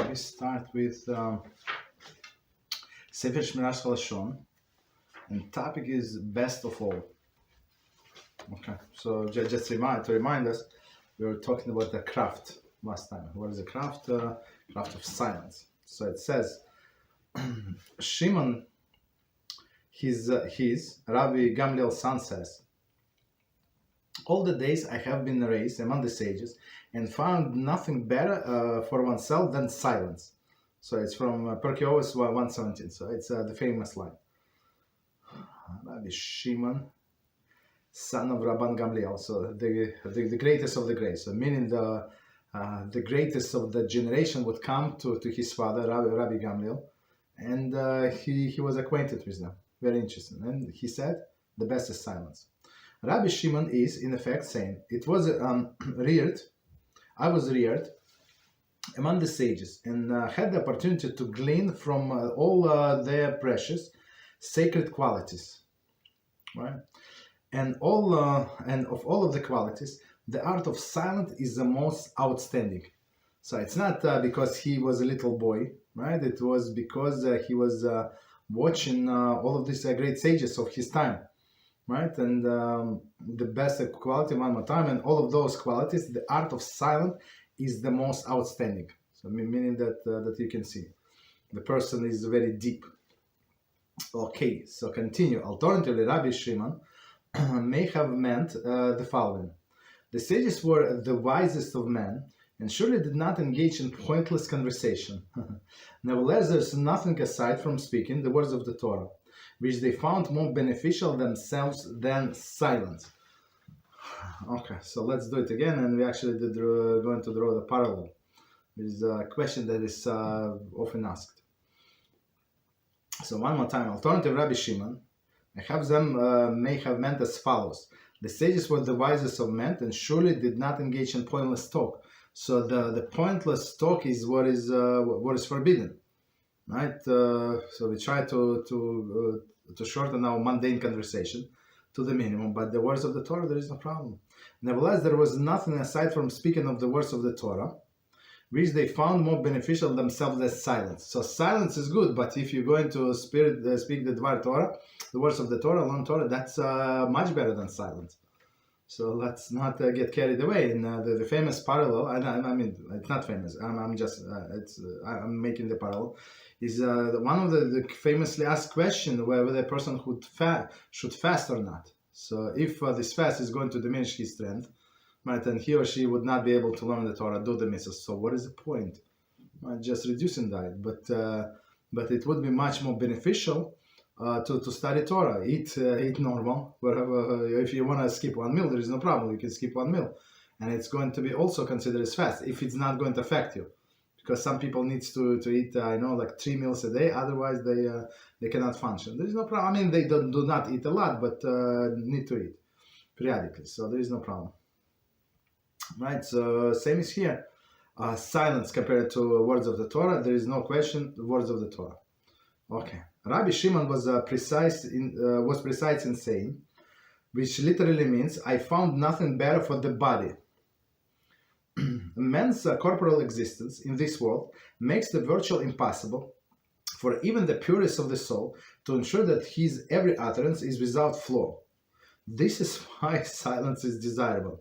we start with Sefer Shmiras Haloshon, and topic is best of all. Okay, so just to remind us, we were talking about the craft last time. What is the craft? Craft of silence. So it says, Shimon, his Rabbi Gamliel's son says, all the days I have been raised among the sages and found nothing better for oneself than silence. So it's from Pirkei Avos 117. So it's the famous line. Rabbi Shimon, son of Rabban Gamliel, so the greatest of the great. So meaning the greatest of the generation would come to his father, Rabbi Gamliel, and he was acquainted with them. Very interesting. And he said, the best is silence. Rabbi Shimon is, in effect, saying, I was reared among the sages and had the opportunity to glean from all their precious, sacred qualities, right? And of all of the qualities, the art of silence is the most outstanding. So it's not because he was a little boy, right? It was because he was watching all of these great sages of his time. Right, and the best quality, one more time, and all of those qualities, the art of silence is the most outstanding. So meaning that you can see the person is very deep. Okay, so continue. Alternatively, Rabbi Shimon may have meant the following: the sages were the wisest of men, and surely did not engage in pointless conversation. Nevertheless, there's nothing aside from speaking the words of the Torah, which they found more beneficial themselves than silence. Okay, so let's do it again, and we actually going to draw the parallel. This is a question that is often asked. So one more time, alternative Rabbi Shimon, I have them may have meant as follows: the sages were the wisest of men, and surely did not engage in pointless talk. So the pointless talk is what is forbidden. Right, so we try to shorten our mundane conversation to the minimum, but the words of the Torah, there is no problem. Nevertheless, there was nothing aside from speaking of the words of the Torah, which they found more beneficial themselves than silence. So silence is good, but if you're going to speak the Dvar Torah, the words of the Torah, Lashon Hara, that's much better than silence. So let's not get carried away. In the famous parallel, I mean, it's not famous. I'm making the parallel. Is one of the famously asked question whether the person should fast or not. So if this fast is going to diminish his strength, right, and he or she would not be able to learn the Torah, do the mitzvahs. So what is the point? Just reducing diet, but it would be much more beneficial to study Torah, eat normal. Whatever. If you want to skip one meal, there is no problem. You can skip one meal, and it's going to be also considered as fast if it's not going to affect you. Because some people need to eat, like 3 meals a day. Otherwise, they cannot function. There is no problem. I mean, they do not eat a lot, but need to eat periodically. So there is no problem. Right. So same is here. Silence compared to words of the Torah. There is no question. The words of the Torah. Okay. Rabbi Shimon was precise in saying, which literally means, I found nothing better for the body. Man's corporal existence in this world makes the virtual impossible for even the purest of the soul to ensure that his every utterance is without flaw. This is why silence is desirable.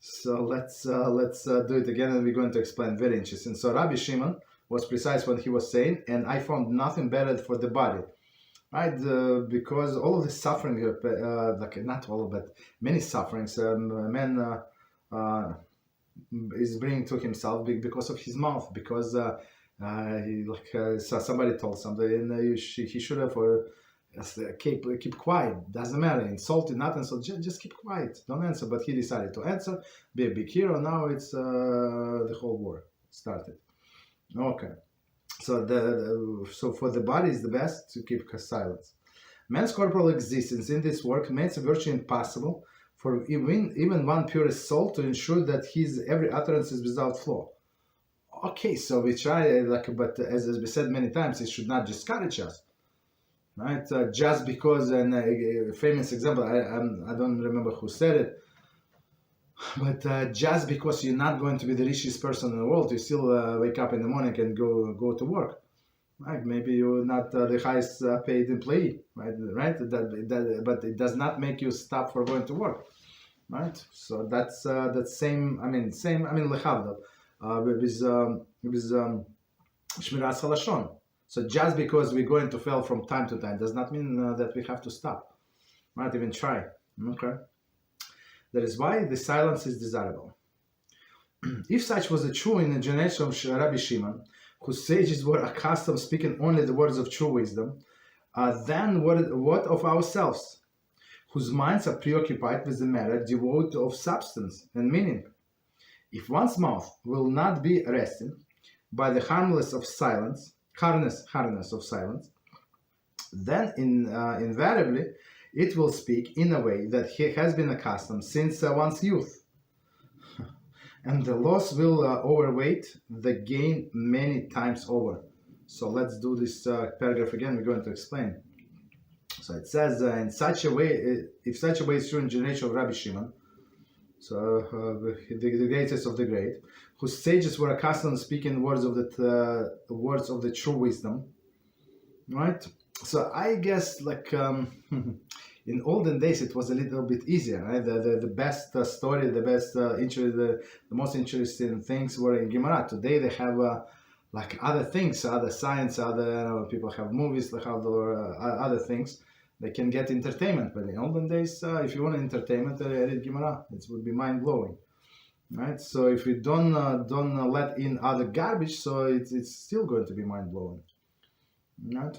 So let's do it again, and we're going to explain. Very interesting. So Rabbi Shimon was precise when he was saying, and I found nothing better for the body, right? Because all of the suffering, not all, but many sufferings, man is bringing to himself because of his mouth, because somebody told somebody, and he should have keep quiet. Doesn't matter, insulted, not insult, just keep quiet, don't answer. But he decided to answer, be a big hero. Now it's the whole war started. Okay, so for the body is the best to keep silence. Man's corporal existence in this work makes it virtually impossible for even one purest soul to ensure that his every utterance is without flaw. Okay, so we try, but as we said many times, it should not discourage us, right? Just because, and a famous example, I don't remember who said it, But just because you're not going to be the richest person in the world, you still wake up in the morning and go to work. Right? Maybe you're not the highest paid employee, right? Right? But it does not make you stop for going to work, right? So that's that same. I mean, lechavdal with Shmiras Haloshon. So just because we're going to fail from time to time does not mean that we have to stop. Might even try. Okay. That is why the silence is desirable. If such was true in the generation of Rabbi Shimon, whose sages were accustomed speaking only the words of true wisdom, then what of ourselves, whose minds are preoccupied with the matter devoid of substance and meaning? If one's mouth will not be arrested by the harmless of silence, hardness of silence, then invariably it will speak in a way that he has been accustomed since one's youth. And the loss will overweight the gain many times over. So let's do this paragraph again. We're going to explain. So it says, in such a way, if such a way is true in generation of Rabbi Shimon, so the greatest of the great, whose sages were accustomed to speaking words of the true wisdom, right? So I guess like in olden days it was a little bit easier, right? The best story, the best the most interesting things were in Gemara. Today they have like other things, other science, other people have movies, they have other things. They can get entertainment, but in olden days, if you want entertainment, read Gemara. It would be mind blowing, right? So if we don't let in other garbage, so it's still going to be mind blowing, right?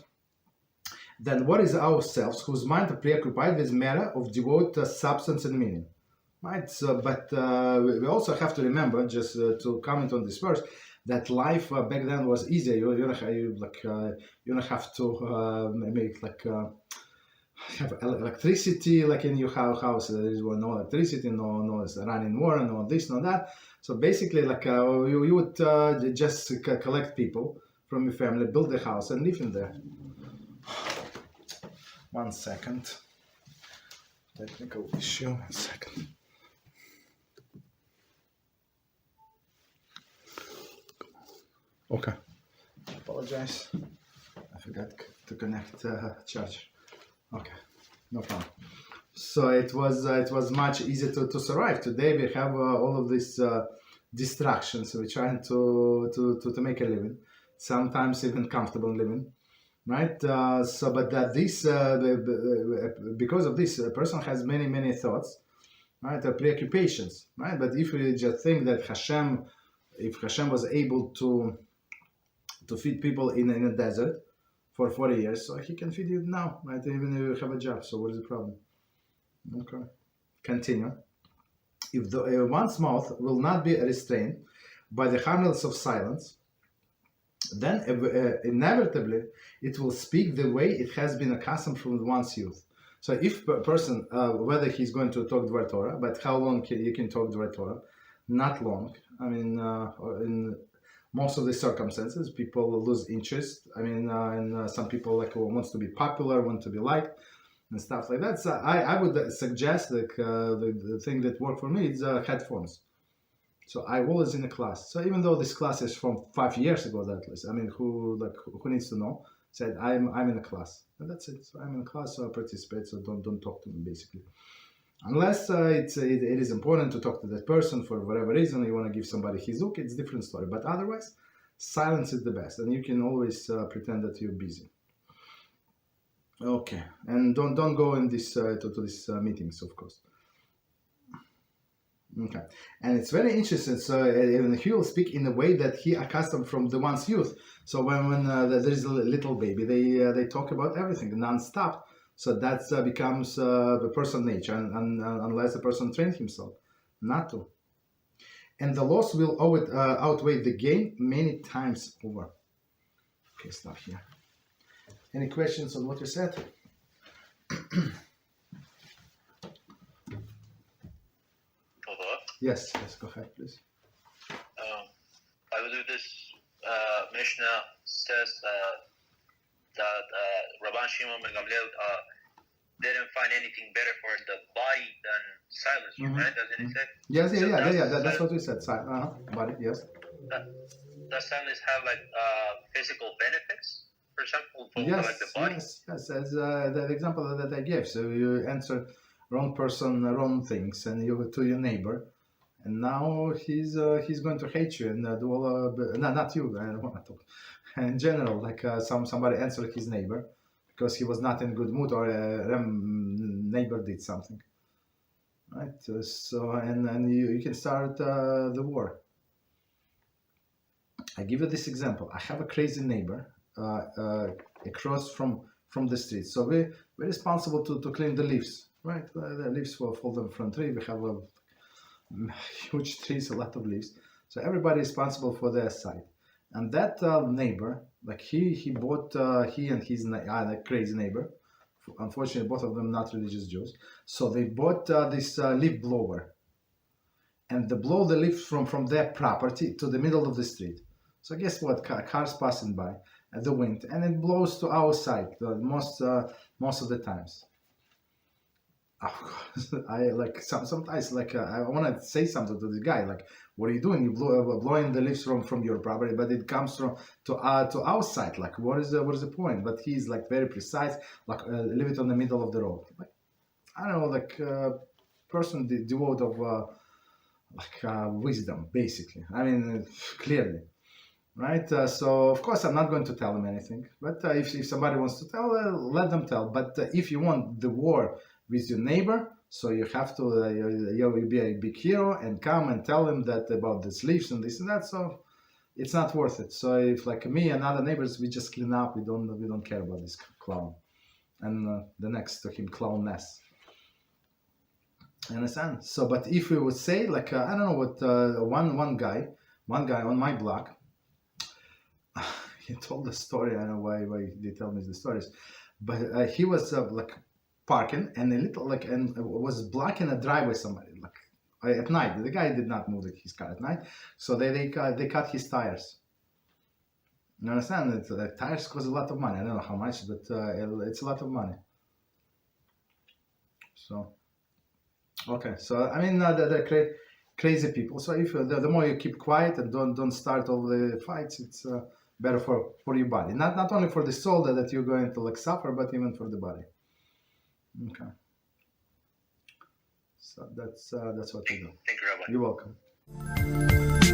Then what is ourselves, whose mind are preoccupied with matter of devout substance and meaning, right? So, but we also have to remember, just to comment on this verse, that life back then was easier. You don't have to make like. Have electricity like in your house. There is no electricity, no running water, no this, no that. So basically, like you would just collect people from your family, build a house, and live in there. 1 second. Technical issue. 1 second. Okay. Apologize. I forgot to connect charge. Okay, no problem. So it was much easier to survive. Today we have all of these distractions. We're trying to make a living, sometimes even comfortable living, right? But this because of this, a person has many thoughts, right? Preoccupations, right? But if we just think that if Hashem was able to feed people in a desert for 40 years, so he can feed you now, right? Even if you have a job, so what is the problem? Okay, continue. If one's mouth will not be restrained by the harmless of silence, then inevitably it will speak the way it has been accustomed from one's youth. So if a person, whether he's going to talk Dvar Torah, but how long you can talk Dvar Torah? Not long. I mean, in most of the circumstances, people lose interest. I mean, and some people like wants to be popular, want to be liked, and stuff like that. So I would suggest like the thing that worked for me is headphones. So I was in a class. So even though this class is from 5 years ago, at least, I mean, who needs to know? Said I'm in a class, and that's it. So I'm in a class, so I participate. So don't talk to me basically. Unless it is important to talk to that person for whatever reason, you want to give somebody hizuk, it's a different story. But otherwise, silence is the best, and you can always pretend that you're busy. Okay, and don't go in this to these meetings, of course. Okay, and it's very interesting. So he will speak in a way that he accustomed from the one's youth. So when there is a little baby, they talk about everything non-stop. So that becomes the person's nature, and unless the person trains himself not to. And the loss will outweigh the gain many times over. Okay, stop here. Any questions on what you said? Yes, go ahead, please. I believe this Mishnah says that Rabban Shimon ben Gamliel didn't find anything better for the body than silence, right? Doesn't it say? Yes, So that's what we said. Body, yes. Does silence have like physical benefits? For example, for like the body? Yes. As the example that I gave. So you answer wrong person, wrong things, and you to your neighbor, and now he's going to hate you and do all. No, not you. I don't want to talk. In general, like somebody answered his neighbor because he was not in good mood or neighbor did something, right? So and you can start the war. I give you this example. I have a crazy neighbor across from the street. So we're responsible to clean the leaves, right? The leaves fall them from tree. We have a huge trees, a lot of leaves. So everybody is responsible for their side. And that neighbor, like he bought, he and his crazy neighbor, unfortunately both of them not religious Jews, so they bought this leaf blower, and they blow the leaves from their property to the middle of the street. So guess what? Cars passing by at the wind, and it blows to our side most of the times. Of course, I like sometimes like I want to say something to the guy, like, what are you doing? You blowing the leaves from your property, but it comes to our side. Like, what is the point? But he's like very precise, like leave it on the middle of the road. Like, I don't know, like person devoid of wisdom, basically. I mean, clearly. Right, so of course I'm not going to tell them anything, but if somebody wants to tell, let them tell. But if you want the war with your neighbor, so you have to you be a big hero and come and tell him that about the leaves and this and that. So it's not worth it. So if like me and other neighbors, we just clean up. We don't care about this clown and the next to him clownness. You understand? So, but if we would say like I don't know what one guy on my block. He told the story. I don't know why they tell me the stories, but he was like parking and a little like and was blocking a driveway. Somebody like at night. The guy did not move his car at night, so they cut his tires. You understand? The tires cost a lot of money. I don't know how much, but it's a lot of money. So okay, so I mean they're crazy people. So if the more you keep quiet and don't start all the fights, it's better for your body. Not only for the soul that you're going to like suffer, but even for the body. Okay. So that's what we do. Thank you, Rabbi. You're welcome.